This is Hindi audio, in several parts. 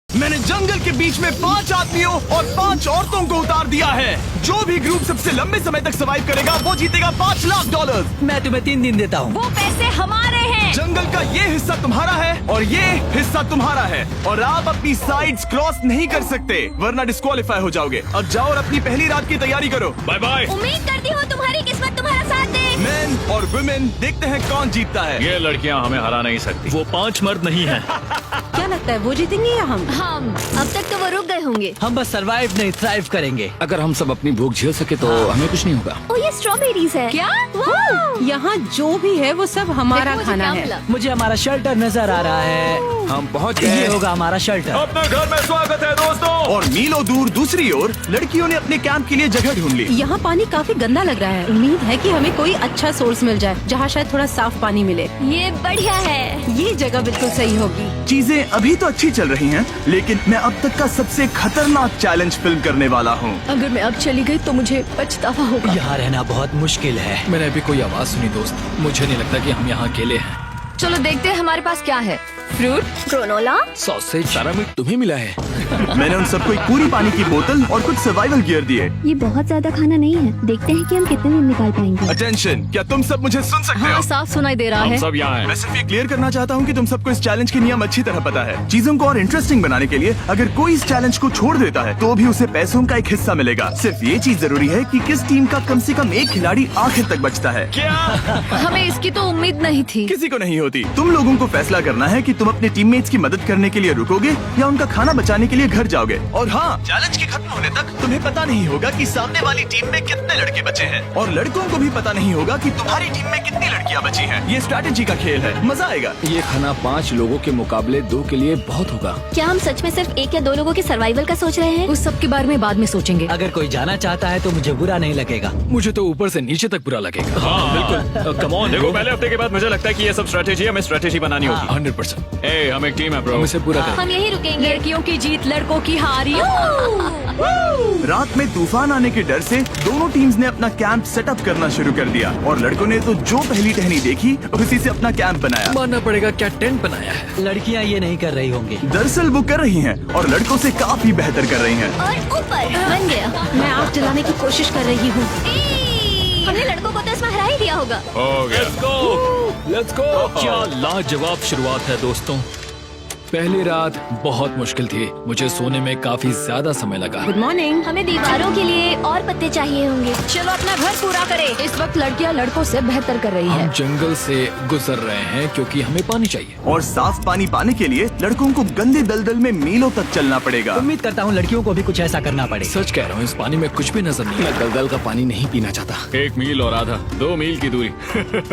मैंने जंगल के बीच में 5 आदमियों और 5 औरतों को उतार दिया है। जो भी ग्रुप सबसे लंबे समय तक सर्वाइव करेगा वो जीतेगा $5 लाख। मैं तुम्हें 3 दिन देता हूँ। वो पैसे हमारे हैं। जंगल का ये हिस्सा तुम्हारा है और ये हिस्सा तुम्हारा है और आप अपनी साइड्स क्रॉस नहीं कर सकते वरना डिस्क्वालीफाई हो जाओगे। अब जाओ और अपनी पहली रात की तैयारी करो। Bye bye. उम्मीद करती हूँ तुम्हारी किस्मत तुम्हारा साथ दे। मेन और वुमेन देखते हैं कौन जीतता है। ये लड़कियां हमें हरा नहीं सकती। वो 5 मर्द नहीं हैं। क्या लगता है वो जीतेंगे या हम? अब तक तो वो रुक गए होंगे। हम बस सरवाइव नहीं थ्राइव करेंगे। अगर हम सब अपनी भूख झेल सके तो हमें कुछ नहीं होगा। ओ ये स्ट्रॉबेरीज है। क्या? यहाँ जो भी है वो सब हमारा देखो मुझे खाना क्या है। मिला। मुझे हमारा शेल्टर नजर आ रहा है। हम पहुँच ये गए। होगा हमारा शेल्टर। अपने घर में स्वागत है दोस्तों। और मीलों दूर दूसरी ओर लड़कियों ने अपने कैंप के लिए जगह ढूंढ ली। यहाँ पानी काफी गंदा लग रहा है। उम्मीद है कि हमें कोई अच्छा सोर्स मिल जाए जहाँ शायद थोड़ा साफ पानी मिले। ये बढ़िया है। ये जगह बिल्कुल सही होगी। चीजें अभी तो अच्छी चल रही हैं, लेकिन मैं अब तक का सबसे खतरनाक चैलेंज फिल्म करने वाला हूँ। अगर मैं अब चली गई तो मुझे पछतावा होगा। यहाँ रहना बहुत मुश्किल है। मैंने अभी कोई आवाज सुनी दोस्त। मुझे नहीं लगता कि हम यहाँ अकेले हैं। चलो देखते हैं हमारे पास क्या है। Fruit, granola. सॉसेज सारा मीट तुम्हें मिला है। मैंने उन सबको एक पूरी पानी की बोतल और कुछ सर्वाइवल गियर दिए। ये बहुत ज्यादा खाना नहीं है। देखते हैं कि हम कितने दिन निकाल पाएंगे। अटेंशन, क्या तुम सब मुझे सुन सकते हो? साफ सुनाई दे रहा हम है। सब यहाँ हैं। मैं सिर्फ ये क्लियर करना चाहता हूँ कि तुम सबको इस चैलेंज के नियम अच्छी तरह पता है। चीजों को और इंटरेस्टिंग बनाने के लिए अगर कोई इस चैलेंज को छोड़ देता है तो भी उसे पैसों का एक हिस्सा मिलेगा। सिर्फ ये चीज जरूरी है कि किस टीम का कम से कम एक खिलाड़ी आखिर तक बचता है। हमें इसकी तो उम्मीद नहीं थी। किसी को नहीं होती। तुम लोगों को फैसला करना है कि तुम अपने टीममेट्स की मदद करने के लिए रुकोगे या उनका खाना बचाने के लिए घर जाओगे। और हाँ, चैलेंज के खत्म होने तक तुम्हें पता नहीं होगा कि सामने वाली टीम में कितने लड़के बचे हैं और लड़कों को भी पता नहीं होगा कि तुम्हारी टीम में कितनी लड़कियां बची हैं। ये स्ट्रैटेजी का खेल है, मजा आएगा। ये खाना 5 लोगों के मुकाबले 2 के लिए बहुत होगा। क्या हम सच में सिर्फ 1 या 2 लोगों के सर्वाइवल का सोच रहे हैं? उस सब के बारे में बाद में सोचेंगे। अगर कोई जाना चाहता है तो मुझे बुरा नहीं लगेगा। मुझे तो ऊपर से नीचे तक बुरा लगेगा। हाँ बिल्कुल। Come on. देखो पहले हफ्ते के बाद मुझे लगता है कि ये सब स्ट्रेटेजी हमें स्ट्रेटेजी बनानी होगी। 100%। ए, हम एक टीम है ब्रो। हम इसे पूरा करें। हम यही रुकेंगे। लड़कियों की जीत, लड़कों की हार। रात में तूफान आने के डर से दोनों टीम्स ने अपना कैंप सेटअप करना शुरू कर दिया और लड़कों ने तो जो पहली टहनी देखी उसी से अपना कैंप बनाया। मानना पड़ेगा क्या टेंट बनाया है। लड़कियाँ ये नहीं कर रही होंगी। दरअसल वो कर रही हैं और लड़कों से काफी बेहतर कर रही हैं। और ऊपर बन गया। मैं आग जलाने की कोशिश कर रही हूँ। हमने लड़कों को तो इसमें हरा ही दिया होगा। हो गया। Let's go. क्या लाजवाब शुरुआत है दोस्तों। पहली रात बहुत मुश्किल थी। मुझे सोने में काफी ज्यादा समय लगा। Good morning. हमें दीवारों के लिए और पत्ते चाहिए होंगे। चलो अपना घर पूरा करें। इस वक्त लड़कियां लड़कों से बेहतर कर रही हम है। जंगल से गुजर रहे हैं क्योंकि हमें पानी चाहिए। और साफ पानी पाने के लिए लड़कों को गंदे दलदल में मीलों तक चलना पड़ेगा। उम्मीद करता हूँ लड़कियों को भी कुछ ऐसा करना पड़े। सच कह रहा हूँ, इस पानी में कुछ भी नजर नहीं। मैं दलदल का पानी नहीं पीना चाहता। 1 मील और आधा, 2 मील की दूरी।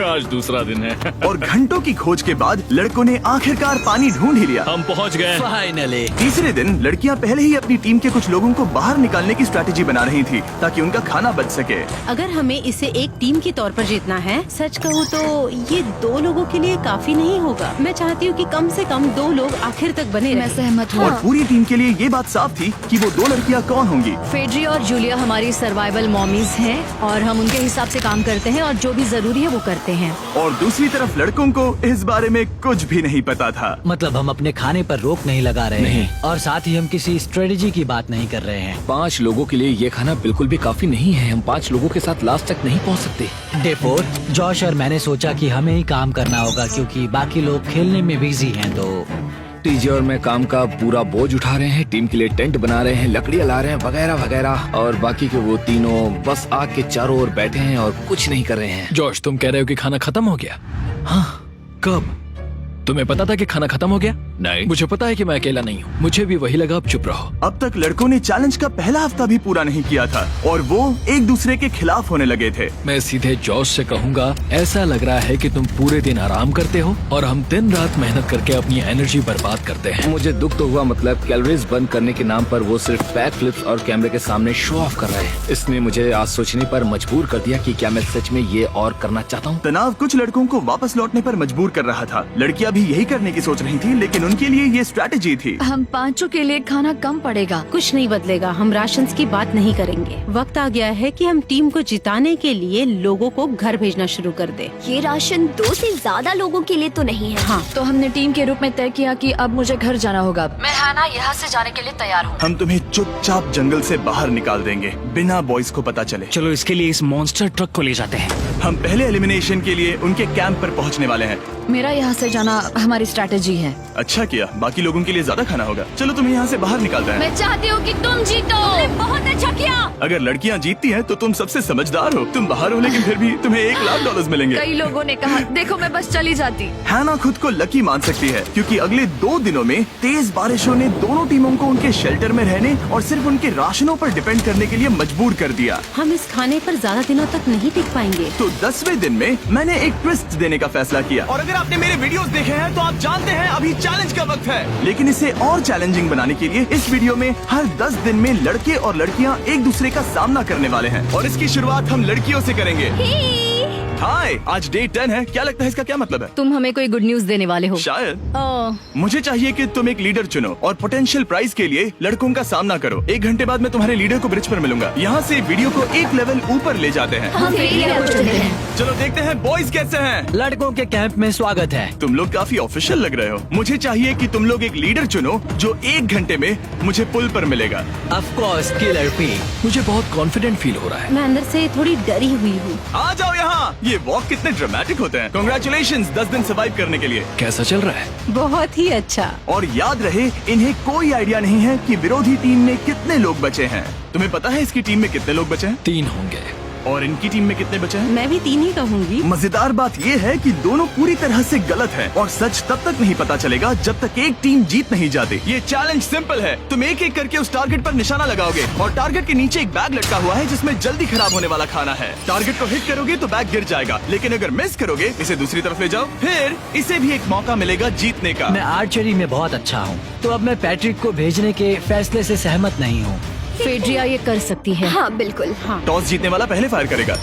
आज दूसरा दिन है। और घंटों की खोज के बाद लड़कों ने आखिरकार पानी ढूंढ ही लिया। हम पहुँच गए। फाइनली। तीसरे दिन लड़कियां पहले ही अपनी टीम के कुछ लोगों को बाहर निकालने की स्ट्रैटेजी बना रही थी ताकि उनका खाना बच सके। अगर हमें इसे एक टीम के तौर पर जीतना है, सच कहूँ तो ये 2 लोगों के लिए काफी नहीं होगा। मैं चाहती हूँ कि कम से कम 2 लोग आखिर तक बने मैं रहें। सहमत हूँ। और पूरी टीम के लिए ये बात साफ थी कि वो 2 लड़कियां कौन होंगी। फेड्री और जूलिया हमारी सर्वाइवल मॉमीज हैं और हम उनके हिसाब से काम करते हैं और जो भी जरूरी है वो करते हैं। और दूसरी तरफ लड़कों को इस बारे में कुछ भी नहीं पता था। मतलब हम अपने खाने पर रोक नहीं लगा रहे नहीं। हैं और साथ ही हम किसी स्ट्रेटेजी की बात नहीं कर रहे हैं। 5 लोगों के लिए ये खाना बिल्कुल भी काफी नहीं है। हम 5 लोगों के साथ लास्ट तक नहीं पहुँच सकते। डे 4, जॉश और मैंने सोचा कि हमें ही काम करना होगा क्योंकि बाकी लोग खेलने में बिजी हैं। तो टीजे और मैं काम का पूरा बोझ उठा रहे हैं। टीम के लिए टेंट बना रहे हैं, लकड़ियाँ ला रहे हैं, वगैरह वगैरह। और बाकी के वो तीनों बस आग के चारों ओर बैठे हैं और कुछ नहीं कर रहे हैं। जॉश, तुम कह रहे हो कि खाना खत्म हो गया? हाँ, कब? तुम्हें पता था कि खाना खत्म हो गया? नहीं। मुझे पता है कि मैं अकेला नहीं हूँ। मुझे भी वही लगा। अब चुप रहो। अब तक लड़कों ने चैलेंज का पहला हफ्ता भी पूरा नहीं किया था और वो एक दूसरे के खिलाफ होने लगे थे। मैं सीधे जॉश से कहूँगा, ऐसा लग रहा है कि तुम पूरे दिन आराम करते हो और हम दिन रात मेहनत करके अपनी एनर्जी बर्बाद करते हैं। मुझे दुख तो हुआ, मतलब कैलोरीज बर्न करने के नाम पर वो सिर्फ बैक फ्लिप्स और कैमरे के सामने शो ऑफ कर रहे हैं। इसने मुझे आज सोचने पर मजबूर कर दिया कि क्या मैं सच में ये और करना चाहता हूँ। तनाव कुछ लड़कों को वापस लौटने पर मजबूर कर रहा था। लड़कियां भी यही करने की सोच रही थी, लेकिन उनके लिए ये स्ट्रैटेजी थी। हम पांचों के लिए खाना कम पड़ेगा। कुछ नहीं बदलेगा, हम राशन की बात नहीं करेंगे। वक्त आ गया है कि हम टीम को जिताने के लिए लोगों को घर भेजना शुरू कर दे। ये राशन 2 से ज्यादा लोगों के लिए तो नहीं है। हाँ, तो हमने टीम के रूप में तय किया कि अब मुझे घर जाना होगा। मैं हाना यहाँ से जाने के लिए तैयार हूँ। हम तुम्हें चुपचाप जंगल से बाहर निकाल देंगे बिना बॉयज को पता चले। चलो इसके लिए इस मॉन्स्टर ट्रक को ले जाते हैं। हम पहले एलिमिनेशन के लिए उनके कैंप पर पहुंचने वाले हैं। मेरा यहाँ से जाना हमारी स्ट्रैटेजी है। अच्छा किया, बाकी लोगों के लिए ज्यादा खाना होगा। चलो तुम्हें यहाँ से बाहर निकालते हैं। मैं चाहती हूँ कि तुम जीतो। बहुत अच्छा किया। अगर लड़कियाँ जीतती हैं तो तुम सबसे समझदार हो। तुम बाहर हो लेकिन फिर भी तुम्हें $1,00,000 मिलेंगे। कई लोगों ने कहा देखो मैं बस चली जाती। हैना खुद को लकी मान सकती है क्योंकि अगले 2 दिनों में तेज बारिशों ने दोनों टीमों को उनके शेल्टर में रहने और सिर्फ उनके राशनों पर डिपेंड करने के लिए मजबूर कर दिया। हम इस खाने पर ज्यादा दिनों तक नहीं टिक पाएंगे। तो 10वें दिन में मैंने एक ट्विस्ट देने का फैसला किया। और अगर आपने मेरे वीडियोस देखे हैं तो आप जानते हैं अभी चैलेंज का वक्त है। लेकिन इसे और चैलेंजिंग बनाने के लिए इस वीडियो में हर 10 दिन में लड़के और लड़कियां एक दूसरे का सामना करने वाले हैं और इसकी शुरुआत हम लड़कियों से करेंगे। हाय, आज डे 10 है। क्या लगता है इसका क्या मतलब है? तुम हमें कोई गुड न्यूज देने वाले हो। शायद। ओह, मुझे चाहिए कि तुम एक लीडर चुनो और पोटेंशियल प्राइज के लिए लड़कों का सामना करो। 1 घंटे बाद मैं तुम्हारे लीडर को ब्रिज पर मिलूंगा। यहाँ से वीडियो को एक लेवल ऊपर ले जाते हैं। हम लीडर को चुनते हैं। चलो देखते हैं बॉयज कैसे हैं। लड़कों के कैंप में स्वागत है। तुम लोग काफी ऑफिशियल लग रहे हो। मुझे चाहिए कि तुम लोग एक लीडर चुनो जो 1 घंटे में मुझे पुल पर मिलेगा। Of course killer P. मुझे बहुत कॉन्फिडेंट फील हो रहा है। मैं अंदर से थोड़ी डरी हुई हूँ। आ जाओ यहाँ। ये वॉक कितने ड्रामेटिक होते हैं। कांग्रेचुलेशंस 10 दिन सर्वाइव करने के लिए। कैसा चल रहा है? बहुत ही अच्छा। और याद रहे इन्हें कोई आइडिया नहीं है कि विरोधी टीम में कितने लोग बचे हैं। तुम्हें पता है इसकी टीम में कितने लोग बचे हैं? 3 होंगे। और इनकी टीम में कितने बचे हैं? मैं भी 3 ही कहूँगी। मजेदार बात ये है कि दोनों पूरी तरह से गलत हैं और सच तब तक नहीं पता चलेगा जब तक एक टीम जीत नहीं जाती। ये चैलेंज सिंपल है। तुम एक एक करके उस टारगेट पर निशाना लगाओगे और टारगेट के नीचे एक बैग लटका हुआ है जिसमें जल्दी खराब होने वाला खाना है। टारगेट को हिट करोगे तो बैग गिर जाएगा, लेकिन अगर मिस करोगे इसे दूसरी तरफ ले जाओ, फिर इसे भी एक मौका मिलेगा जीतने का। मैं आर्चरी में बहुत अच्छा हूँ, तो अब मैं पैट्रिक को भेजने के फैसले से सहमत नहीं हूँ। फेड्रिया ये कर सकती है। हाँ बिल्कुल। हाँ। टॉस जीतने वाला पहले फायर करेगा।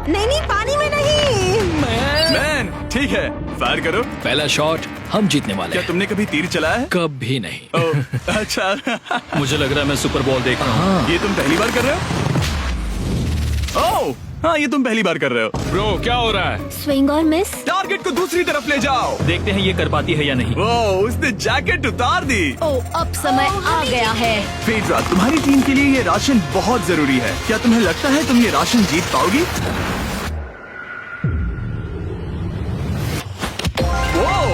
नहीं, पानी में नहीं। मैन, ठीक है, फायर करो। पहला शॉट हम जीतने वाले क्या हैं। तुमने कभी तीर चलाया है? कभी नहीं। ओह, अच्छा। मुझे लग रहा है मैं सुपर बॉल देख रहा हूँ। ये तुम पहली बार कर रहे हो? ओह, हाँ, ये तुम पहली बार कर रहे हो। ब्रो क्या हो रहा है? स्विंग और मिस। टारगेट को दूसरी तरफ ले जाओ। देखते हैं ये कर पाती है या नहीं। ओह, उसने जैकेट उतार दी। ओह, अब समय आ गया है। फेड्रा, तुम्हारी टीम के लिए ये राशन बहुत जरूरी है। क्या तुम्हें लगता है तुम ये राशन जीत पाओगी? ओह,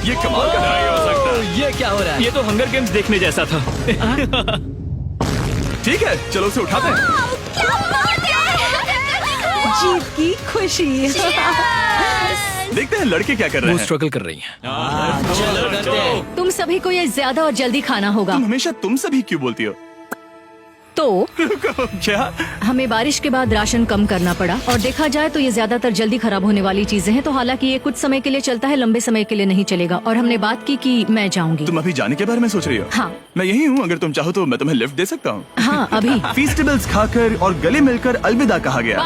ये कमाल का नहीं हो सकता। ये क्या हो रहा है? ये तो हंगर गेम्स देखने जैसा था। ठीक है, चलो उसे उठाते हैं। जीत की खुशी। देखते हैं लड़के क्या कर रहे वो हैं। स्ट्रगल कर रही हैं। चलो करते हैं। तुम सभी को ये ज्यादा और जल्दी खाना होगा। तुम हमेशा तुम सभी क्यों बोलती हो? तो क्या? हमें बारिश के बाद राशन कम करना पड़ा और देखा जाए तो ये ज्यादातर जल्दी खराब होने वाली चीजें हैं। तो हालांकि ये कुछ समय के लिए चलता है, लंबे समय के लिए नहीं चलेगा। और हमने बात की कि मैं जाऊंगी। तुम अभी जाने के बारे में सोच रही हो? हाँ। मैं यही हूँ, अगर तुम चाहो तो मैं तुम्हें लिफ्ट दे सकता हूँ। हाँ, अभी। फीस्टेबल्स खाकर और गले मिलकर अलविदा कहा गया।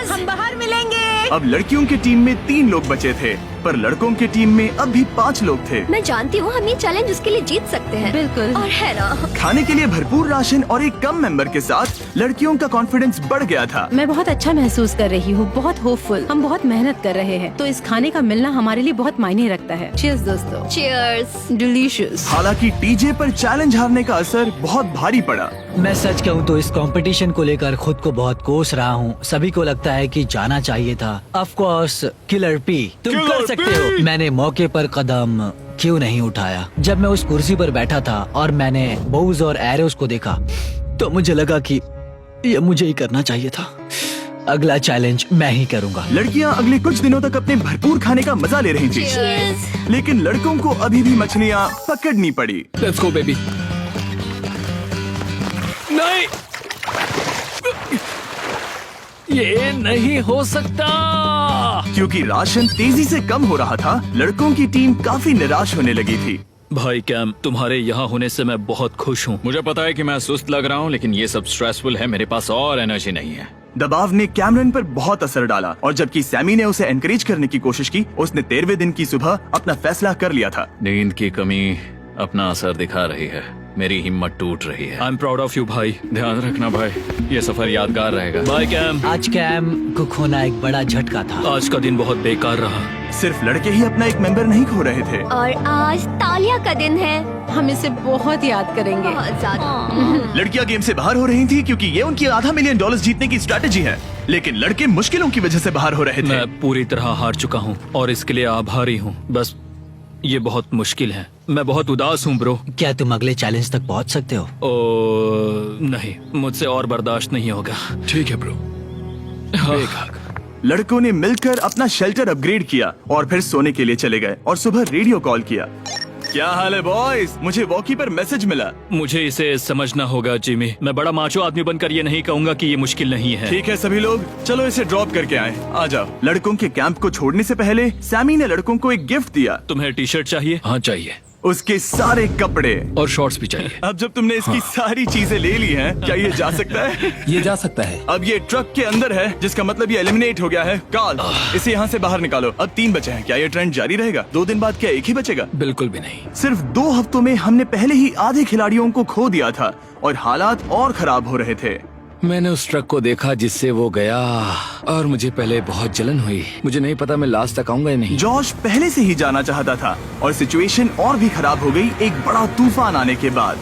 हम बाहर मिलेंगे। अब लड़कियों की टीम में 3 लोग बचे थे, पर लड़कों की टीम में अब भी 5 लोग थे। मैं जानती हूँ हम ये चैलेंज उसके लिए जीत सकते हैं। बिल्कुल। और है ना। खाने के लिए भरपूर राशन और एक कम मेंबर के साथ लड़कियों का कॉन्फिडेंस बढ़ गया था। मैं बहुत अच्छा महसूस कर रही हूँ, बहुत होपफुल। हम बहुत मेहनत कर रहे हैं, तो इस खाने का मिलना हमारे लिए बहुत मायने रखता है। चीयर्स दोस्तों। चीयर्स। डिलीशियस। हालांकि टीजे पर चैलेंज हारने का असर बहुत भारी पड़ा। मैं सच कहूँ तो इस कंपटीशन को लेकर खुद को बहुत कोस रहा हूँ। सभी को लगता है कि जाना चाहिए था। ऑफ कोर्स किलर पी, तुम कर सकते हो। मैंने मौके पर कदम क्यों नहीं उठाया? जब मैं उस कुर्सी पर बैठा था और मैंने बोव्स और एरोस को देखा तो मुझे लगा कि ये मुझे ही करना चाहिए था। अगला चैलेंज मैं ही करूँगा। लड़कियां अगले कुछ दिनों तक अपने भरपूर खाने का मजा ले रही थी, Cheers। लेकिन लड़कों को अभी भी मछलियां पकड़नी पड़ी। Let's go baby. नहीं, ये नहीं हो सकता। क्योंकि राशन तेजी से कम हो रहा था, लड़कों की टीम काफी निराश होने लगी थी। भाई कैम, तुम्हारे यहाँ होने से मैं बहुत खुश हूँ। मुझे पता है कि मैं सुस्त लग रहा हूँ, लेकिन ये सब स्ट्रेसफुल है। मेरे पास और एनर्जी नहीं है। दबाव ने कैमरन पर बहुत असर डाला और जबकि सैमी ने उसे एनकरेज करने की कोशिश की, उसने 13वें दिन की सुबह अपना फैसला कर लिया था। नींद की कमी अपना असर दिखा रही है, मेरी हिम्मत टूट रही है। I am proud of you भाई, ध्यान रखना भाई, ये सफर यादगार रहेगा। Bye cam. आज कैम को खोना एक बड़ा झटका था। आज का दिन बहुत बेकार रहा। सिर्फ लड़के ही अपना एक मेंबर नहीं खो रहे थे। और आज तालिया का दिन है। हम इसे बहुत याद करेंगे। बहुत ज्यादा। लड़कियां गेम से बाहर हो रही थी क्योंकि ये उनकी $500 मिलियन जीतने की स्ट्रैटेजी है, लेकिन लड़के मुश्किलों की वजह से बाहर हो रहे थे। मैं पूरी तरह हार चुका हूँ और इसके लिए आभारी हूँ। बस ये बहुत मुश्किल है, मैं बहुत उदास हूँ ब्रो। क्या तुम अगले चैलेंज तक पहुंच सकते हो? नहीं, मुझसे और बर्दाश्त नहीं होगा। ठीक है ब्रो। लड़कों ने मिलकर अपना शेल्टर अपग्रेड किया और फिर सोने के लिए चले गए और सुबह रेडियो कॉल किया। क्या हाल है बॉयज? मुझे वॉकी पर मैसेज मिला। मुझे इसे समझना होगा जिमी। मैं बड़ा माचो आदमी बनकर ये नहीं कहूँगा कि ये मुश्किल नहीं है। ठीक है सभी लोग, चलो इसे ड्रॉप करके आए। आ जाओ। लड़कों के कैंप को छोड़ने से पहले सैमी ने लड़कों को एक गिफ्ट दिया। तुम्हें टी शर्ट चाहिए? हाँ चाहिए, उसके सारे कपड़े और शॉर्ट्स भी चाहिए। अब जब तुमने इसकी सारी चीजें ले ली हैं, क्या ये जा सकता है? ये जा सकता है। अब ये ट्रक के अंदर है, जिसका मतलब ये एलिमिनेट हो गया है। कार्ल, इसे यहाँ से बाहर निकालो। अब 3 बचे हैं। क्या ये ट्रेंड जारी रहेगा? 2 दिन बाद क्या एक ही बचेगा? बिल्कुल भी नहीं। सिर्फ 2 हफ्तों में हमने पहले ही आधे खिलाड़ियों को खो दिया था और हालात और खराब हो रहे थे। मैंने उस ट्रक को देखा जिससे वो गया और मुझे पहले बहुत जलन हुई। मुझे नहीं पता मैं लास्ट तक आऊंगा या नहीं। जॉश पहले से ही जाना चाहता था और सिचुएशन और भी खराब हो गई एक बड़ा तूफान आने के बाद।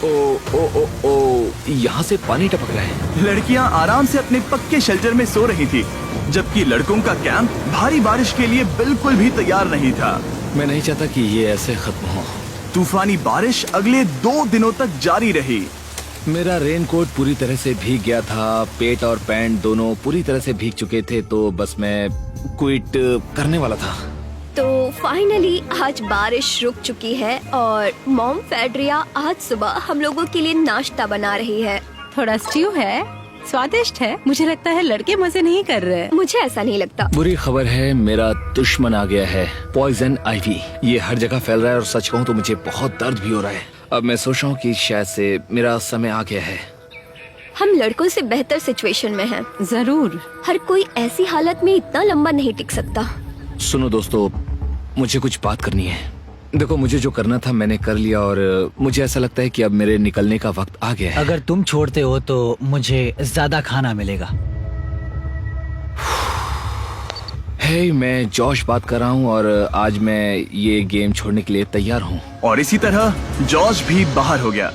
ओ ओ ओ ओ, यहाँ से पानी टपक रहा है। लड़कियां आराम से अपने पक्के शेल्टर में सो रही थी, जबकि लड़कों का कैंप भारी बारिश के लिए बिल्कुल भी तैयार नहीं था। मैं नहीं चाहता कि ये ऐसे खत्म हो। तूफानी बारिश अगले 2 दिनों तक जारी रही। मेरा रेनकोट पूरी तरह से भीग गया था, पेट और पैंट दोनों पूरी तरह से भीग चुके थे, तो बस मैं क्विट करने वाला था। तो फाइनली आज बारिश रुक चुकी है और मॉम फेड्रिया आज सुबह हम लोगों के लिए नाश्ता बना रही है। थोड़ा स्ट्यू है, स्वादिष्ट है। मुझे लगता है लड़के मजे नहीं कर रहे। मुझे ऐसा नहीं लगता। बुरी खबर है, मेरा दुश्मन आ गया है, पॉइजन आइवी। ये हर जगह फैल रहा है और सच कहूँ तो मुझे बहुत दर्द भी हो रहा है। अब मैं सोच रहा हूँ कि शायद से मेरा समय आ गया है। हम लड़कों से बेहतर सिचुएशन में हैं। जरूर। हर कोई ऐसी हालत में इतना लंबा नहीं टिक सकता। सुनो दोस्तों, मुझे कुछ बात करनी है। देखो, मुझे जो करना था मैंने कर लिया और मुझे ऐसा लगता है कि अब मेरे निकलने का वक्त आ गया है। अगर तुम छोड़ते हो तो मुझे ज्यादा खाना मिलेगा। हे, मैं जॉश बात कर रहा हूँ और आज मैं ये गेम छोड़ने के लिए तैयार हूँ। और इसी तरह जॉश भी बाहर हो गया।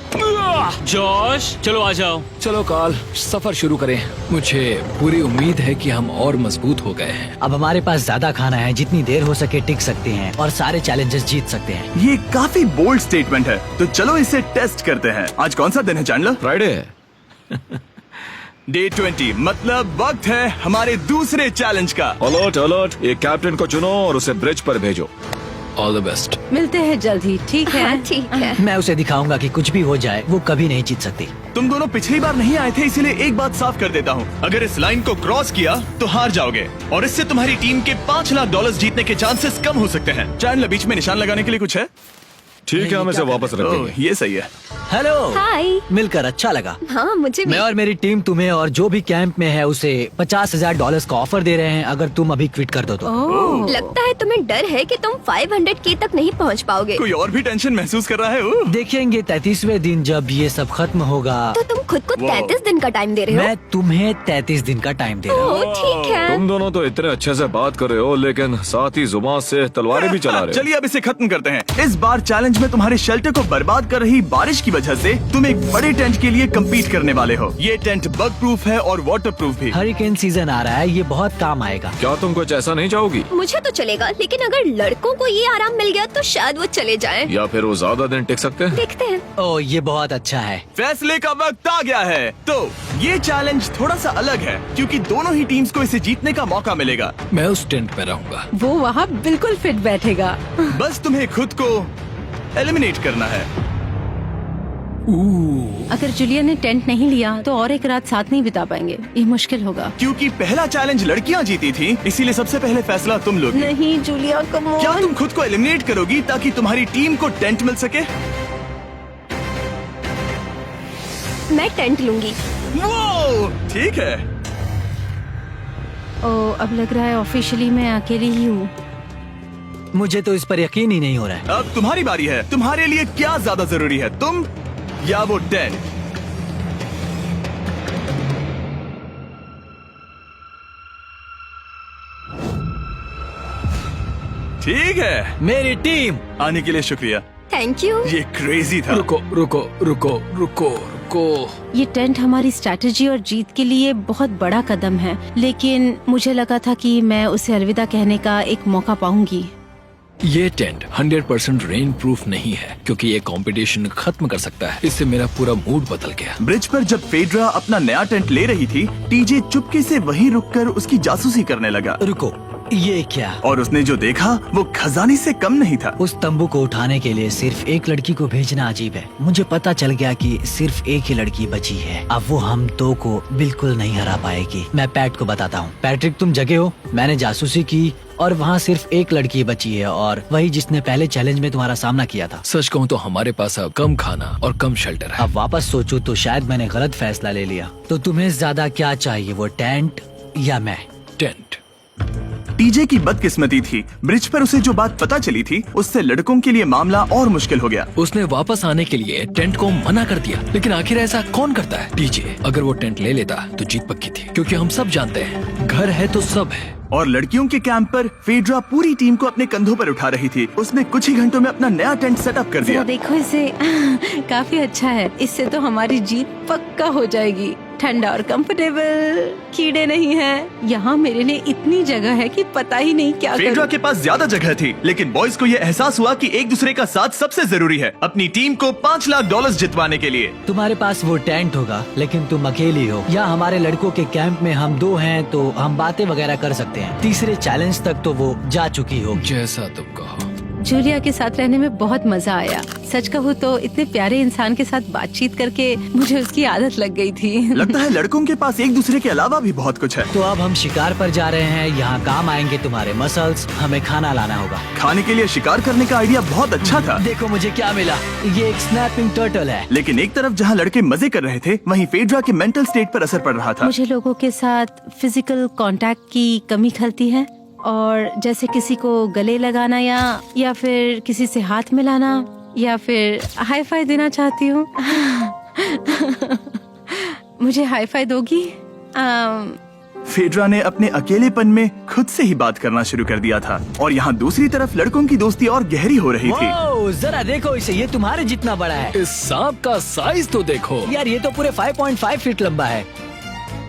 जॉश, चलो आ जाओ। चलो कार्ल, सफर शुरू करें। मुझे पूरी उम्मीद है कि हम और मजबूत हो गए हैं। अब हमारे पास ज्यादा खाना है, जितनी देर हो सके टिक सकते हैं और सारे चैलेंजेस जीत सकते हैं। ये काफी बोल्ड स्टेटमेंट है, तो चलो इसे टेस्ट करते हैं। आज कौन सा दिन है चैंडलर? फ्राइडे है। डे 20, मतलब वक्त है हमारे दूसरे चैलेंज का। अलर्ट अलर्ट, एक कैप्टन को चुनो और उसे ब्रिज पर भेजो। All the best. मिलते हैं जल्द ही, ठीक है? हाँ, ठीक है। मैं उसे दिखाऊंगा कि कुछ भी हो जाए वो कभी नहीं जीत सकती। तुम दोनों पिछली बार नहीं आए थे, इसीलिए एक बात साफ कर देता हूँ। अगर इस लाइन को क्रॉस किया तो हार जाओगे और इससे तुम्हारी टीम के $5 लाख जीतने के चांसेस कम हो सकते हैं। चैंडलर, बीच में निशान लगाने के लिए कुछ है? ठीक है, हम इसे वापस रख देंगे। ये सही है। हेलो। हाय। मिलकर अच्छा लगा। हाँ, मुझे भी। मैं और मेरी टीम तुम्हें और जो भी कैंप में है उसे $50,000 का ऑफर दे रहे हैं अगर तुम अभी क्विट कर दो तो। लगता है तुम्हें डर है कि तुम 500K तक नहीं पहुंच पाओगे। कोई और भी टेंशन महसूस कर रहा है? देखेंगे 33वें दिन जब ये सब खत्म होगा। तो तुम खुद को 33 दिन का टाइम दे रहे हो? मैं तुम्हें 33 दिन का टाइम दे रहा हूँ। ओह, ठीक है। तुम दोनों तो इतने अच्छे से बात कर रहे हो, लेकिन साथ ही जुबान से तलवारें भी चला रहे हो। चलिए अब इसे खत्म करते हैं। इस बार चैलेंज में तुम्हारे शेल्टर को बर्बाद कर रही बारिश की वजह से तुम एक बड़े टेंट के लिए कम्पीट करने वाले हो। ये टेंट बग प्रूफ है और वाटर प्रूफ भी। हरिकेन सीजन आ रहा है, ये बहुत काम आएगा। क्या तुम कुछ ऐसा नहीं चाहोगी? मुझे तो चलेगा, लेकिन अगर लड़कों को ये आराम मिल गया तो शायद वो चले जाएं। या फिर वो ज्यादा दिन टिक सकते हैं? देखते हैं। ओह, ये बहुत अच्छा है। फैसले का वक्त आ गया है। तो ये चैलेंज थोड़ा सा अलग है क्योंकि दोनों ही टीम्स को इसे जीतने का मौका मिलेगा। मैं उस टेंट में रहूंगा। वो वहाँ बिल्कुल फिट बैठेगा। बस तुम्हें खुद को एलिमिनेट करना है। अगर जूलिया ने टेंट नहीं लिया तो और एक रात साथ नहीं बिता पाएंगे। ये मुश्किल होगा। क्योंकि पहला चैलेंज लड़कियां जीती थी, इसीलिए सबसे पहले फैसला तुम लोगी। नहीं जूलिया, कम ऑन। क्या तुम खुद को एलिमिनेट करोगी ताकि तुम्हारी टीम को टेंट मिल सके? मैं टेंट लूंगी। वो ठीक है। ओ, अब लग रहा है ऑफिशियली मैं अकेली ही हूँ। मुझे तो इस पर यकीन ही नहीं हो रहा है। अब तुम्हारी बारी है। तुम्हारे लिए क्या ज्यादा जरूरी है, तुम या वो टेंट? ठीक है, मेरी टीम। आने के लिए शुक्रिया। Thank you. ये क्रेजी था। रुको रुको रुको रुको रुको। ये टेंट हमारी स्ट्रैटेजी और जीत के लिए बहुत बड़ा कदम है, लेकिन मुझे लगा था कि मैं उसे अलविदा कहने का एक मौका पाऊंगी। ये टेंट 100% रेन प्रूफ नहीं है, क्योंकि ये कंपटीशन खत्म कर सकता है। इससे मेरा पूरा मूड बदल गया। ब्रिज पर जब फेड्रा अपना नया टेंट ले रही थी, टीजे चुपके से वहीं रुककर उसकी जासूसी करने लगा। रुको, ये क्या? और उसने जो देखा वो खजाने से कम नहीं था। उस तंबू को उठाने के लिए सिर्फ एक लड़की को भेजना अजीब है। मुझे पता चल गया कि सिर्फ एक ही लड़की बची है। अब वो हम दो को बिल्कुल नहीं हरा पाएगी। मैं पैट को बताता हूँ। पैट्रिक, तुम जगे हो? मैंने जासूसी की और वहाँ सिर्फ एक लड़की बची है, और वही जिसने पहले चैलेंज में तुम्हारा सामना किया था। सच कहूँ तो हमारे पास अब कम खाना और कम शेल्टर है। अब वापस सोचूं तो शायद मैंने गलत फैसला ले लिया। तो तुम्हें ज्यादा क्या चाहिए, वो टेंट या मैं? टेंट। टीजे की बदकिस्मती थी, ब्रिज पर उसे जो बात पता चली थी उससे लड़कों के लिए मामला और मुश्किल हो गया। उसने वापस आने के लिए टेंट को मना कर दिया, लेकिन आखिर ऐसा कौन करता है? टीजे, अगर वो टेंट ले लेता तो जीत पक्की थी, क्योंकि हम सब जानते हैं घर है तो सब है। और लड़कियों के कैंप पर फेड्रा पूरी टीम को अपने कंधों पर उठा रही थी। उसने कुछ ही घंटों में अपना नया टेंट सेटअप कर दिया। जरा देखो इसे। काफी अच्छा है। इससे तो हमारी जीत पक्का हो जाएगी। ठंडा और कंफर्टेबल, कीड़े नहीं हैं। यहाँ मेरे लिए इतनी जगह है कि पता ही नहीं क्या फेड्रा करूं। के पास ज्यादा जगह थी, लेकिन बॉयज को ये एहसास हुआ कि एक दूसरे का साथ सबसे जरूरी है अपनी टीम को $5 लाख जितवाने के लिए। तुम्हारे पास वो टेंट होगा, लेकिन तुम अकेली हो। या हमारे लड़कों के कैंप में हम दो हैं तो हम बातें वगैरह कर सकते हैं। तीसरे चैलेंज तक तो वो जा चुकी हो। जैसा तुम कहो। जूलिया के साथ रहने में बहुत मजा आया। सच कहूँ तो इतने प्यारे इंसान के साथ बातचीत करके मुझे उसकी आदत लग गई थी। लगता है लड़कों के पास एक दूसरे के अलावा भी बहुत कुछ है। तो अब हम शिकार पर जा रहे हैं। यहाँ काम आएंगे तुम्हारे मसल्स। हमें खाना लाना होगा। खाने के लिए शिकार करने का आइडिया बहुत अच्छा था। देखो मुझे क्या मिला। ये एक स्नैपिंग टर्टल है। लेकिन एक तरफ जहाँ लड़के मजे कर रहे थे, वहीं फेड्रा के मेंटल स्टेट पर असर पड़ रहा था। मुझे लोगों के साथ फिजिकल कांटेक्ट की कमी खलती है, और जैसे किसी को गले लगाना या फिर किसी से हाथ मिलाना या फिर हाई फाई देना चाहती हूँ। मुझे हाई फाई दोगी? फेड्रा ने अपने अकेलेपन में खुद से ही बात करना शुरू कर दिया था, और यहाँ दूसरी तरफ लड़कों की दोस्ती और गहरी हो रही थी। वाओ, जरा देखो इसे। ये तुम्हारे जितना बड़ा है। इस सांप का साइज तो देखो यार, ये तो पूरे 5.5 फीट लंबा है।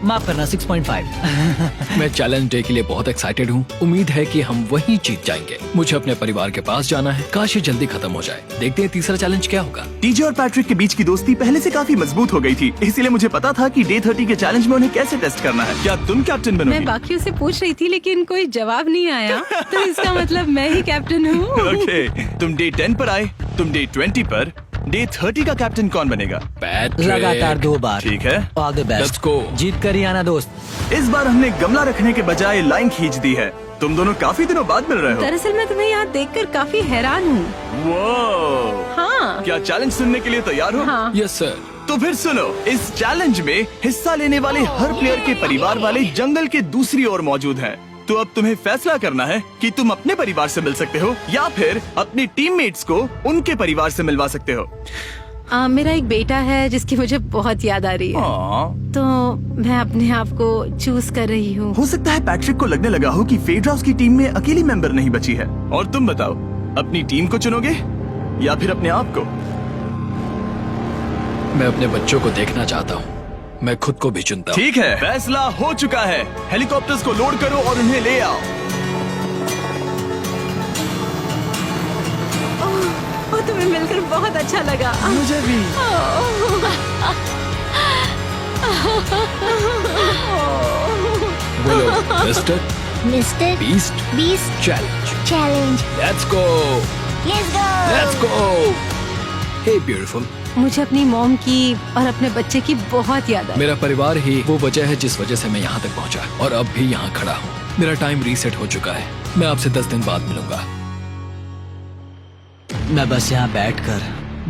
माफ करना, 6.5। मैं चैलेंज डे के लिए बहुत एक्साइटेड हूँ। उम्मीद है कि हम वहीं जीत जाएंगे। मुझे अपने परिवार के पास जाना है। काश ये जल्दी खत्म हो जाए। देखते हैं तीसरा चैलेंज क्या होगा। टीजे और पैट्रिक के बीच की दोस्ती पहले से काफी मजबूत हो गई थी, इसलिए मुझे पता था कि डे 30 के चैलेंज में उन्हें कैसे टेस्ट करना है। क्या तुम कैप्टन मैं बनोगी? बाकियों से पूछ रही थी, लेकिन कोई जवाब नहीं आया। तो इसका मतलब मैं ही कैप्टन हूँ। ओके, तुम डे 10 पर आए, तुम डे 20 पर। डे 30 का कैप्टन कौन बनेगा? पैट्रिक। लगातार 2 बार। ठीक है, all the best. Let's go। जीत कर ही आना दोस्त। इस बार हमने गमला रखने के बजाय लाइन खींच दी है। तुम दोनों काफी दिनों बाद मिल रहे हो। दरअसल मैं तुम्हें यहाँ देखकर काफी हैरान हूँ। वो हाँ क्या चैलेंज सुनने के लिए तैयार हो? हाँ। Yes sir. तो फिर सुनो, इस चैलेंज में हिस्सा लेने वाले हर प्लेयर के परिवार वाले जंगल के दूसरी ओर मौजूद हैं। तो अब तुम्हें फैसला करना है कि तुम अपने परिवार से मिल सकते हो या फिर अपने टीममेट्स को उनके परिवार से मिलवा सकते हो। मेरा एक बेटा है जिसकी मुझे बहुत याद आ रही है, तो मैं अपने आप को चूज कर रही हूँ। हो सकता है पैट्रिक को लगने लगा हो कि फेड्रा उसकी टीम में अकेली मेंबर नहीं बची है। और तुम बताओ, अपनी टीम को चुनोगे या फिर अपने आप को? मैं अपने बच्चों को देखना चाहता हूँ। मैं खुद को भी चुनता हूँ। ठीक है, फैसला हो चुका है। हेलीकॉप्टर्स को लोड करो और उन्हें ले आओ। और तुम्हें मिलकर बहुत अच्छा लगा। मुझे भी। बोलो mister mister Beast challenge. Let's go let's go. Hey beautiful. मुझे अपनी मॉम की और अपने बच्चे की बहुत याद आई। मेरा परिवार ही वो वजह है जिस वजह से मैं यहाँ तक पहुँचा, और अब भी यहाँ खड़ा हूँ। मेरा टाइम रीसेट हो चुका है। मैं आपसे 10 दिन बाद मिलूंगा। मैं बस यहाँ बैठकर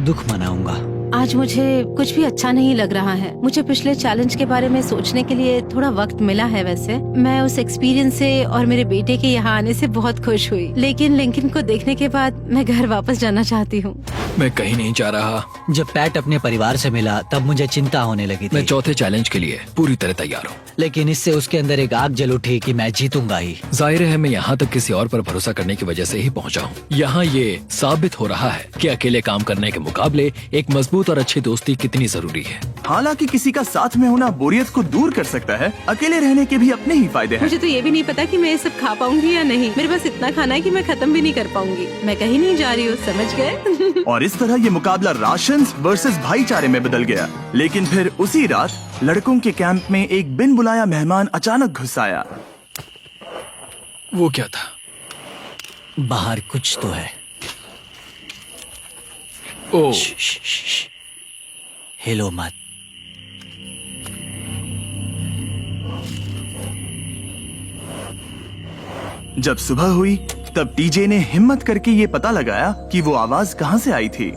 दुख मनाऊंगा। आज मुझे कुछ भी अच्छा नहीं लग रहा है। मुझे पिछले चैलेंज के बारे में सोचने के लिए थोड़ा वक्त मिला है। वैसे मैं उस एक्सपीरियंस से और मेरे बेटे के यहाँ आने से बहुत खुश हुई, लेकिन लिंकन को देखने के बाद मैं घर वापस जाना चाहती हूँ। मैं कहीं नहीं जा रहा। जब पैट अपने परिवार से मिला तब मुझे चिंता होने लगी मैं थी, चौथे चैलेंज के लिए पूरी तरह तैयार हूँ। लेकिन इससे उसके अंदर एक आग जल उठी कि मैं जीतूंगा ही। जाहिर है मैं यहाँ तक किसी और पर भरोसा करने की वजह से ही पहुँचा हूँ। यहाँ ये साबित हो रहा है कि अकेले काम करने के मुकाबले एक मजबूत और अच्छी दोस्ती कितनी जरूरी है। हालांकि किसी का साथ में होना बोरियत को दूर कर सकता है, अकेले रहने के भी अपने ही फायदे हैं। मुझे तो ये भी नहीं पता कि मैं ये सब खा पाऊंगी या नहीं। मेरे पास इतना खाना है कि मैं खत्म भी नहीं कर पाऊंगी। मैं कहीं नहीं जा रही हूँ, समझ गए? और इस तरह ये मुकाबला राशंस वर्सेस भाईचारे में बदल गया। लेकिन फिर उसी रात लड़कों के कैंप में एक बिन बुलाया मेहमान अचानक घुस आया। वो क्या था? बाहर कुछ तो है। ओ, हिलो मत। जब सुबह हुई तब टीजे ने हिम्मत करके ये पता लगाया कि वो आवाज कहाँ से आई थी।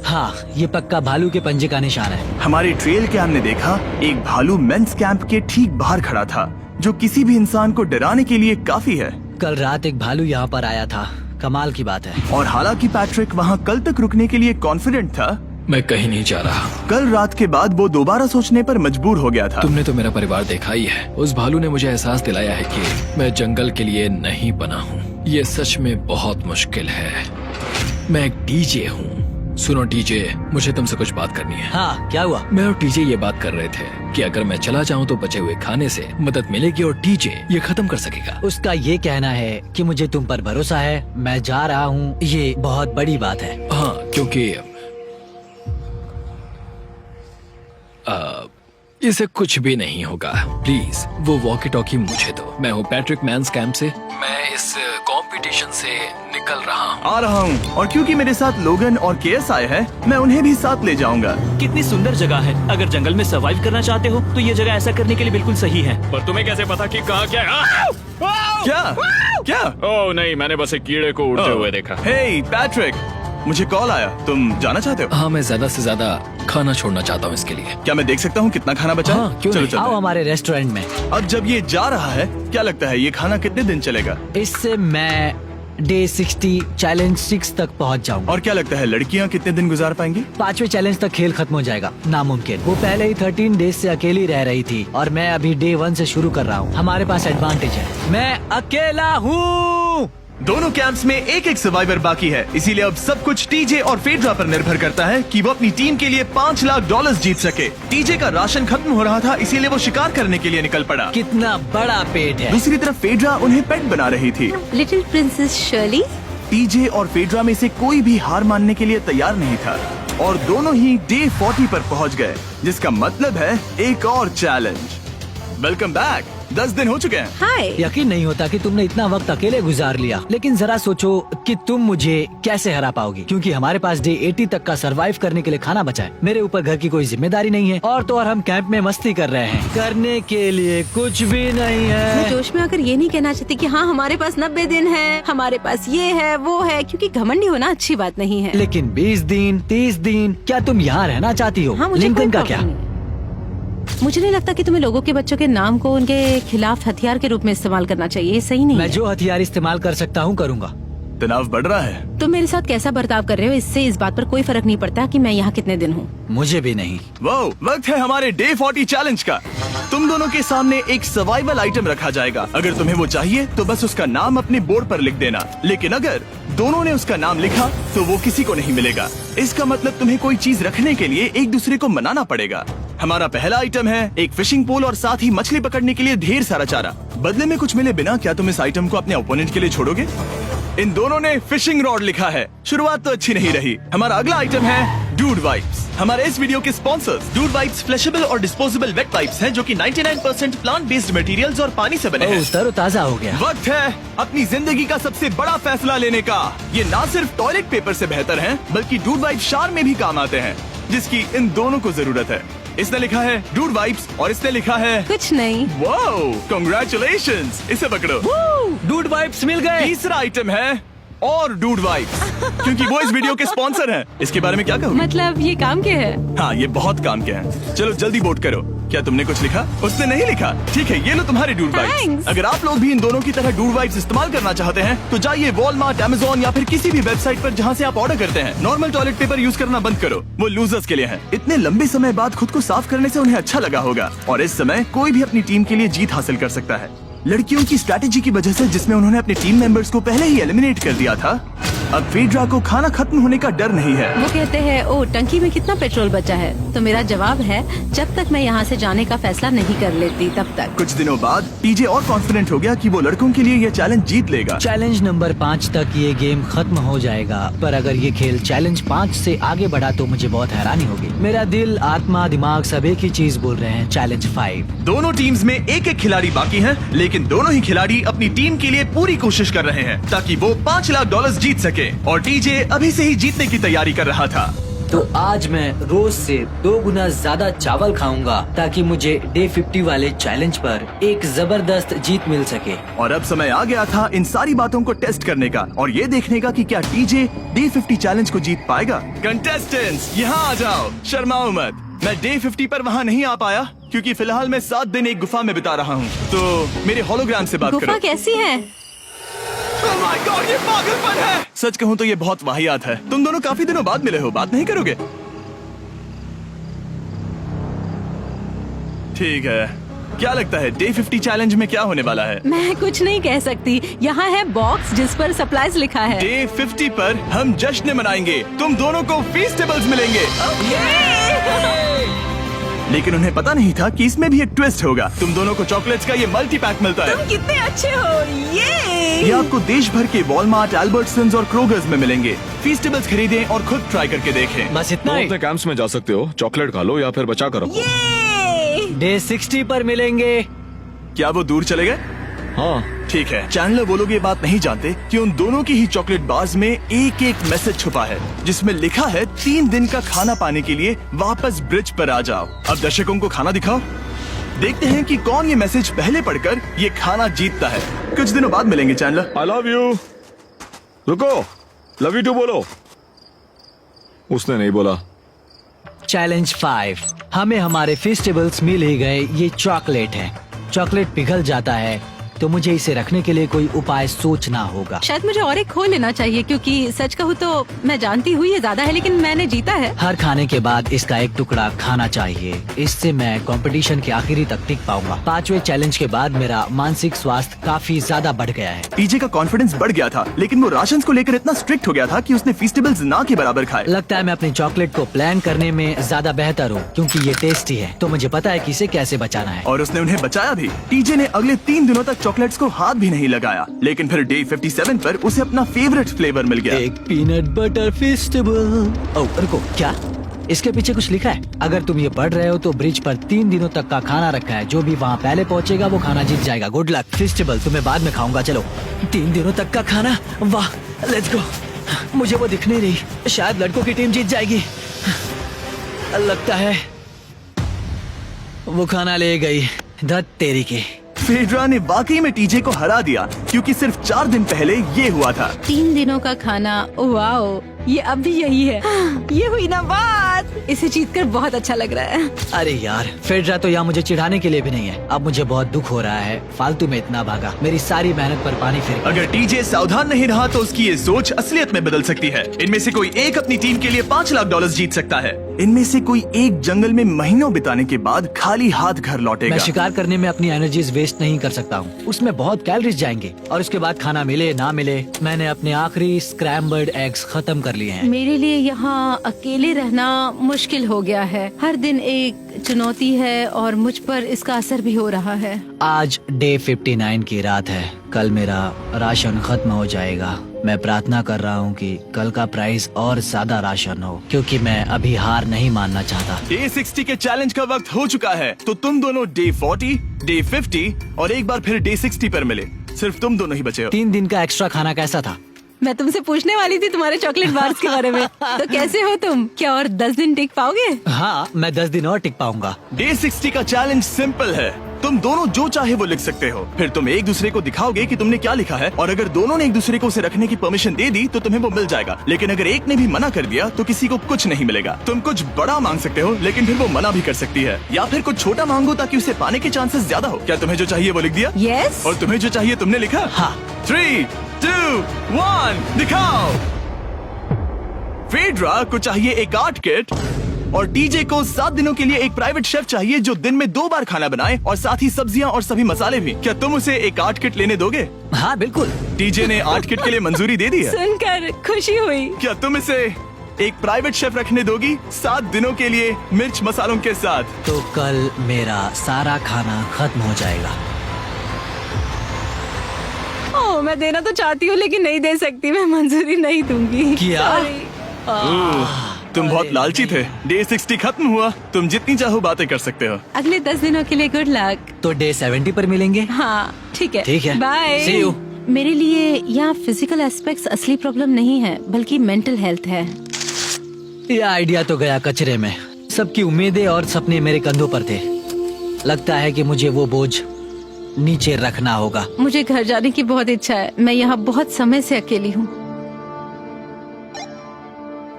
हाँ, ये पक्का भालू के पंजे का निशान है। हमारे ट्रेल कैम ने देखा एक भालू मेंस कैंप के ठीक बाहर खड़ा था, जो किसी भी इंसान को डराने के लिए काफी है। कल रात एक भालू यहाँ पर आया था, कमाल की बात है। और हालांकि पैट्रिक वहाँ कल तक रुकने के लिए कॉन्फिडेंट था, मैं कहीं नहीं जा रहा। कल रात के बाद वो दोबारा सोचने पर मजबूर हो गया था। तुमने तो मेरा परिवार देखा ही है। उस भालू ने मुझे एहसास दिलाया है कि मैं जंगल के लिए नहीं बना हूँ। ये सच में बहुत मुश्किल है। मैं एक डीजे हूँ। सुनो टीजे, मुझे तुमसे कुछ बात करनी है। हाँ, क्या हुआ? मैं और टीजे ये बात कर रहे थे कि अगर मैं चला जाऊँ तो बचे हुए खाने से मदद मिलेगी और टीजे ये खत्म कर सकेगा। उसका ये कहना है कि मुझे तुम पर भरोसा है, मैं जा रहा हूँ। ये बहुत बड़ी बात है। हाँ, क्योंकि इसे कुछ भी नहीं होगा। प्लीज वो वॉकी टॉकी मुझे दो। मैं हूँ पैट्रिक मेंस कैंप से। मैं इस कंपटीशन से निकल रहा हूँ। आ रहा हूँ, और क्योंकि मेरे साथ लोगन और केएस आए हैं, मैं उन्हें भी साथ ले जाऊंगा। कितनी सुंदर जगह है। अगर जंगल में सरवाइव करना चाहते हो तो ये जगह ऐसा करने के लिए बिल्कुल सही है। पर तुम्हें कैसे पता कि कहाँ क्या है? क्या क्या? ओह नहीं, मैंने बस एक कीड़े को उड़ते हुए देखा। हे पैट्रिक, मुझे कॉल आया, तुम जाना चाहते हो? हाँ, मैं ज्यादा से ज्यादा खाना छोड़ना चाहता हूँ इसके लिए। क्या मैं देख सकता हूँ कितना खाना बचा है? हाँ, क्यों चलो नहीं? चलो। आओ हमारे रेस्टोरेंट में। अब जब ये जा रहा है, क्या लगता है ये खाना कितने दिन चलेगा? इससे मैं डे 60 चैलेंज 6 तक पहुंच जाऊंगा। और क्या लगता है लड़कियाँ कितने दिन गुजार पाएंगी? 5वें चैलेंज तक खेल खत्म हो जाएगा। नामुमकिन। वो पहले ही 13 डेज से अकेली रह रही थी और मैं अभी डे 1 से शुरू कर रहा हूँ। हमारे पास एडवांटेज है, मैं अकेला हूँ। दोनों कैंप्स में एक एक सर्वाइवर बाकी है, इसीलिए अब सब कुछ टीजे और फेड्रा पर निर्भर करता है कि वो अपनी टीम के लिए $5 लाख जीत सके। टीजे का राशन खत्म हो रहा था, इसीलिए वो शिकार करने के लिए निकल पड़ा। कितना बड़ा पेट है। दूसरी तरफ फेड्रा उन्हें पेट बना रही थी। Little princess Shirley. टीजे और फेड्रा में से कोई भी हार मानने के लिए तैयार नहीं था, और दोनों ही डे 40 पर पहुंच गए, जिसका मतलब है एक और चैलेंज। Welcome back. 10 दिन हो चुके हैं। हाय। यकीन नहीं होता कि तुमने इतना वक्त अकेले गुजार लिया, लेकिन जरा सोचो कि तुम मुझे कैसे हरा पाओगी, क्योंकि हमारे पास डे 80 तक का सरवाइव करने के लिए खाना बचा है। मेरे ऊपर घर की कोई जिम्मेदारी नहीं है, और तो और हम कैंप में मस्ती कर रहे हैं। करने के लिए कुछ भी नहीं मैं है। जोश में आकर ये नहीं कहना चाहती कि हाँ हमारे पास 90 दिन है, हमारे पास ये है वो है, क्योंकि घमंडी होना अच्छी बात नहीं है। लेकिन 20 दिन 30 दिन, क्या तुम यहाँ रहना चाहती हो? हाँ, मुझे लिंकन कोई का प्रॉब्लम क्या? नहीं है। मुझे नहीं लगता कि तुम्हें लोगों के बच्चों के नाम को उनके खिलाफ हथियार के रूप में इस्तेमाल करना चाहिए। ये सही नहीं मैं है। जो हथियार इस्तेमाल कर सकता हूँ करूँगा। तनाव बढ़ रहा है। तुम मेरे साथ कैसा बर्ताव कर रहे हो, इससे इस बात पर कोई फर्क नहीं पड़ता कि मैं यहाँ कितने दिन हूँ। मुझे भी नहीं। वो वक्त है हमारे डे 40 चैलेंज का। तुम दोनों के सामने एक सर्वाइवल आइटम रखा जाएगा। अगर तुम्हें वो चाहिए तो बस उसका नाम अपने बोर्ड पर लिख देना, लेकिन अगर दोनों ने उसका नाम लिखा तो वो किसी को नहीं मिलेगा। इसका मतलब तुम्हें कोई चीज रखने के लिए एक दूसरे को मनाना पड़ेगा। हमारा पहला आइटम है एक फिशिंग पोल और साथ ही मछली पकड़ने के लिए ढेर सारा चारा। बदले में कुछ मिले बिना क्या तुम इस आइटम को अपने ओपोनेंट के लिए छोड़ोगे? इन दोनों ने फिशिंग रॉड लिखा है। शुरुआत तो अच्छी नहीं रही। हमारा अगला आइटम है डूड वाइप्स। हमारे इस वीडियो के स्पॉन्सर्स डूड वाइप्स फ्लैशेबल और डिस्पोजेबल वेट वाइप्स हैं, जो कि 99% प्लांट बेस्ड मटेरियल्स और पानी से बने हैं। तरोताजा हो गया। वक्त है अपनी जिंदगी का सबसे बड़ा फैसला लेने का। ये ना सिर्फ टॉयलेट पेपर से बेहतर हैं, बल्कि डूड वाइप शार में भी काम आते हैं, जिसकी इन दोनों को जरूरत है। इसने लिखा है डूड वाइप्स और इसने लिखा है कुछ नहीं। Wow, congratulations. इसे पकड़ो। डूड वाइप्स मिल गए। तीसरा आइटम है और डूड वाइब्स, क्योंकि वो इस वीडियो के स्पॉन्सर हैं। इसके बारे में क्या कहोगे? मतलब ये काम क्या है? हाँ, ये बहुत काम के हैं। चलो जल्दी वोट करो। क्या तुमने कुछ लिखा? उसने नहीं लिखा। ठीक है, ये लो तुम्हारे डूड वाइब्स। Thanks. अगर आप लोग भी इन दोनों की तरह डूड वाइब्स इस्तेमाल करना चाहते हैं तो जाइए वॉलमार्ट, अमेज़न या फिर किसी भी वेबसाइट पर जहाँ से आप ऑर्डर करते हैं। नॉर्मल टॉयलेट पेपर यूज करना बंद करो, वो लूजर्स के लिए है। इतने लंबे समय बाद खुद को साफ करने से उन्हें अच्छा लगा होगा, और इस समय कोई भी अपनी टीम के लिए जीत हासिल कर सकता है। लड़कियों की स्ट्रैटेजी की वजह से, जिसमें उन्होंने अपने टीम मेंबर्स को पहले ही एलिमिनेट कर दिया था, अब फेड्रा को खाना खत्म होने का डर नहीं है। वो कहते हैं ओ टंकी में कितना पेट्रोल बचा है, तो मेरा जवाब है जब तक मैं यहाँ से जाने का फैसला नहीं कर लेती तब तक। कुछ दिनों बाद टीजे और कॉन्फिडेंट हो गया कि वो लड़कों के लिए ये चैलेंज जीत लेगा। चैलेंज नंबर 5 तक ये गेम खत्म हो जाएगा, पर अगर ये खेल चैलेंज 5 से आगे बढ़ा तो मुझे बहुत हैरानी होगी। मेरा दिल, आत्मा, दिमाग सब एक ही चीज बोल रहे हैं, चैलेंज 5। दोनों टीम्स में एक एक खिलाड़ी बाकी हैं, लेकिन दोनों ही खिलाड़ी अपनी टीम के लिए पूरी कोशिश कर रहे हैं ताकि वो $5 लाख जीत सके, और टीजे अभी से ही जीतने की तैयारी कर रहा था। तो आज मैं रोज से 2 गुना ज्यादा चावल खाऊंगा ताकि मुझे डे 50 वाले चैलेंज पर एक जबरदस्त जीत मिल सके। और अब समय आ गया था इन सारी बातों को टेस्ट करने का और ये देखने का कि क्या टीजे डे 50 चैलेंज को जीत पाएगा। कंटेस्टेंट्स यहाँ आ जाओ, शर्माओ मत। मैं डे 50 पर वहाँ नहीं आ पाया क्योंकि फिलहाल मैं 7 दिन एक गुफा में बिता रहा हूँ, तो मेरे होलोग्राम से बात करो। गुफा कैसी है? Oh my God, ये पागलपन है। सच कहूँ तो ये बहुत वाहियात है। तुम दोनों काफी दिनों बाद मिले हो, बात नहीं करोगे? ठीक है, क्या लगता है डे 50 चैलेंज में क्या होने वाला है? मैं कुछ नहीं कह सकती। यहाँ है बॉक्स जिस पर सप्लाईज लिखा है। डे 50 पर हम जश्न मनाएंगे, तुम दोनों को फीस्टेबल्स मिलेंगे। लेकिन उन्हें पता नहीं था कि इसमें भी एक ट्विस्ट होगा। तुम दोनों को चॉकलेट्स का ये मल्टी पैक मिलता है। तुम कितने अच्छे हो। ये आपको देश भर के वॉलमार्ट, अल्बर्ट्सन्स और क्रोगर्स में मिलेंगे। फीस्टेबल्स खरीदें और खुद ट्राई करके देखें। बस इतना तुम ही। अपने कैंप्स में जा सकते हो, चॉकलेट खा लो या फिर बचा कर रखो। डे 60 पर मिलेंगे। क्या वो दूर चले गए? हाँ, ठीक है। चैनलर वो लोग ये बात नहीं जानते कि उन दोनों की ही चॉकलेट बार्स में एक एक मैसेज छुपा है जिसमें लिखा है 3 दिन का खाना पाने के लिए वापस ब्रिज पर आ जाओ। अब दर्शकों को खाना दिखाओ, देखते हैं कि कौन ये मैसेज पहले पढ़कर ये खाना जीतता है। कुछ दिनों बाद मिलेंगे चैनलर। I love you. रुको, लव यू टू बोलो। उसने नहीं बोला। चैलेंज 5। हमें हमारे फेस्टिवल्स मिल ही गए। ये चॉकलेट है। चॉकलेट पिघल जाता है तो मुझे इसे रखने के लिए कोई उपाय सोचना होगा। शायद मुझे और एक खो लेना चाहिए क्योंकि सच कहूँ तो मैं जानती हूँ ये ज्यादा है, लेकिन मैंने जीता है। हर खाने के बाद इसका एक टुकड़ा खाना चाहिए, इससे मैं कंपटीशन के आखिरी तक टिक पाऊंगा। 5वें चैलेंज के बाद मेरा मानसिक स्वास्थ्य काफी ज्यादा बढ़ गया है। टीजे का कॉन्फिडेंस बढ़ गया था, लेकिन वो राशन को लेकर इतना स्ट्रिक्ट हो गया था कि उसने फीस्टेबल्स ना के बराबर खाए। लगता है मैं अपनी चॉकलेट को प्लान करने में ज्यादा बेहतर हूँ क्योंकि ये टेस्टी है, तो मुझे पता है कि इसे कैसे बचाना है। और उसने उन्हें बचाया भी। टीजे ने अगले 3 दिनों तक चॉकलेट्स को हाथ भी नहीं लगाया, लेकिन फिर डे 57 पर उसे अपना फेवरेट फ्लेवर मिल गया। एक पीनट बटर फेस्टिवल। ओह रुको, क्या इसके पीछे कुछ लिखा है? अगर तुम ये पढ़ रहे हो तो ब्रिज पर 3 दिनों तक का खाना रखा है। जो भी वहाँ पहले पहुँचेगा वो खाना जीत जाएगा। Good luck. फेस्टिवल तुम्हें बाद में खाऊंगा। चलो 3 दिनों तक का खाना, वाह, लेट्स गो। मुझे वो दिख नहीं रही, शायद लड़कों की टीम जीत जाएगी। लगता है वो खाना ले गई। धत तेरी की। फेड्रा ने वाकई में टीजे को हरा दिया क्योंकि सिर्फ 4 दिन पहले ये हुआ था। 3 दिनों का खाना, वाओ, ये अब भी यही है। ये हुई ना बात। इसे जीतकर बहुत अच्छा लग रहा है। अरे यार, फेड्रा तो यहाँ मुझे चिढ़ाने के लिए भी नहीं है। अब मुझे बहुत दुख हो रहा है, फालतू में इतना भागा, मेरी सारी मेहनत पर पानी फिर गया। अगर टीजे सावधान नहीं रहा तो उसकी ये सोच असलियत में बदल सकती है। इनमें से कोई एक अपनी टीम के लिए $5 लाख जीत सकता है। इनमें से कोई एक जंगल में महीनों बिताने के बाद खाली हाथ घर लौटेगा। मैं शिकार करने में अपनी एनर्जीज वेस्ट नहीं कर सकता हूँ, उसमें बहुत कैलोरीज जाएंगे और उसके बाद खाना मिले ना मिले, मैंने अपने आखिरी स्क्रैम्बल्ड एग्स खत्म कर लिए हैं। मेरे लिए यहाँ अकेले रहना मुश्किल हो गया है। हर दिन एक चुनौती है और मुझ पर इसका असर भी हो रहा है। आज डे 59 की रात है। कल मेरा राशन खत्म हो जाएगा। मैं प्रार्थना कर रहा हूँ कि कल का प्राइस और ज्यादा राशन हो, क्योंकि मैं अभी हार नहीं मानना चाहता। डे 60 के चैलेंज का वक्त हो चुका है, तो तुम दोनों डे 40, डे 50 और एक बार फिर डे 60 पर मिले। सिर्फ तुम दोनों ही बचे हो। 3 दिन का एक्स्ट्रा खाना कैसा था? मैं तुमसे पूछने वाली थी तुम्हारे चॉकलेट बार्स के बारे में। तो कैसे हो तुम? क्या और 10 दिन टिक पाओगे? हाँ, मैं 10 दिन और टिक पाऊंगा। डे 60 का चैलेंज सिंपल है। तुम दोनों जो चाहे वो लिख सकते हो, फिर तुम एक दूसरे को दिखाओगे कि तुमने क्या लिखा है, और अगर दोनों ने एक दूसरे को उसे रखने की परमिशन दे दी तो तुम्हें वो मिल जाएगा। लेकिन अगर एक ने भी मना कर दिया तो किसी को कुछ नहीं मिलेगा। तुम कुछ बड़ा मांग सकते हो, लेकिन फिर वो मना भी कर सकती है, या फिर कुछ छोटा मांगो ताकि उसे पाने के चांसेस ज्यादा हो। क्या तुम्हें जो चाहिए वो लिख दिया? यस। और तुम्हें जो चाहिए तुमने लिखा? हाँ। 3, 2, 1 दिखाओ। फेड्रा को चाहिए एक आर्ट किट, और टीजे को 7 दिनों के लिए एक प्राइवेट शेफ चाहिए जो दिन में 2 बार खाना बनाए, और साथ ही सब्जियां और सभी मसाले भी। क्या तुम उसे एक आर्ट किट लेने दोगे? हाँ बिल्कुल। टीजे ने आर्ट किट के लिए मंजूरी दे दी है। सुनकर खुशी हुई। क्या तुम इसे एक प्राइवेट शेफ रखने दोगी 7 दिनों के लिए मिर्च मसालों के साथ? तो कल मेरा सारा खाना खत्म हो जाएगा। ओह, मैं देना तो चाहती हूँ लेकिन नहीं दे सकती। मैं मंजूरी नहीं दूंगी। क्या? तुम बहुत लालची थे। डे 60 खत्म हुआ। तुम जितनी चाहो बातें कर सकते हो। अगले 10 दिनों के लिए गुड लक। तो डे 70 पर मिलेंगे। हाँ ठीक है। ठीक है। बाय। See you। मेरे लिए यहाँ फिजिकल एस्पेक्ट्स असली प्रॉब्लम नहीं है, बल्कि मेंटल हेल्थ है। ये आइडिया तो गया कचरे में। सबकी उम्मीदें और सपने मेरे कंधों पर थे। लगता है कि मुझे वो बोझ नीचे रखना होगा। मुझे घर जाने की बहुत इच्छा है। मैं यहाँ बहुत समय से अकेली हूँ।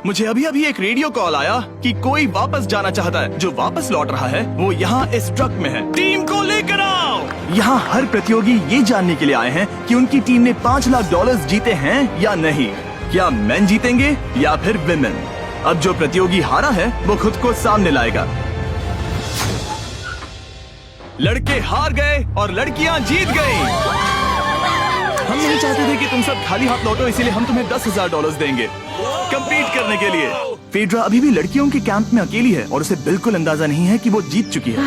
मुझे अभी अभी एक रेडियो कॉल आया कि कोई वापस जाना चाहता है। जो वापस लौट रहा है वो यहाँ इस ट्रक में है। टीम को लेकर आओ। यहाँ हर प्रतियोगी ये जानने के लिए आए हैं कि उनकी टीम ने $5 लाख जीते हैं या नहीं। क्या मेन जीतेंगे या फिर विमेन? अब जो प्रतियोगी हारा है वो खुद को सामने लाएगा। लड़के हार गए और लड़कियाँ जीत गयी। हम नहीं चाहते थे कि तुम सब खाली हाथ लौटो, इसीलिए हम तुम्हें $10,000 देंगे कंपीट करने के लिए। फेड्रा अभी भी लड़कियों के कैंप में अकेली है और उसे बिल्कुल अंदाजा नहीं है कि वो जीत चुकी है।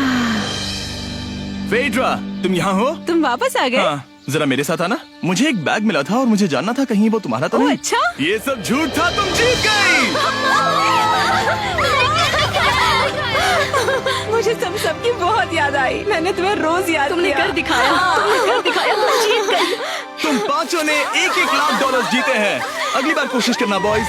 फेड्रा, तुम यहाँ हो? तुम वापस आ गए? हाँ, जरा मेरे साथ आना। मुझे एक बैग मिला था और मुझे जानना था कहीं वो तुम्हारा तो नहीं। अच्छा? ये सब झूठ था, तुम जीत गई। मुझे सबकी बहुत याद आई। मैंने तुम्हें रोज याद तुमने किया। कर दिखाया। तुमने कर दिखाया। तुम जीत गई। तुम पांचों ने $1-1 लाख जीते हैं। अगली बार कोशिश करना बॉयज।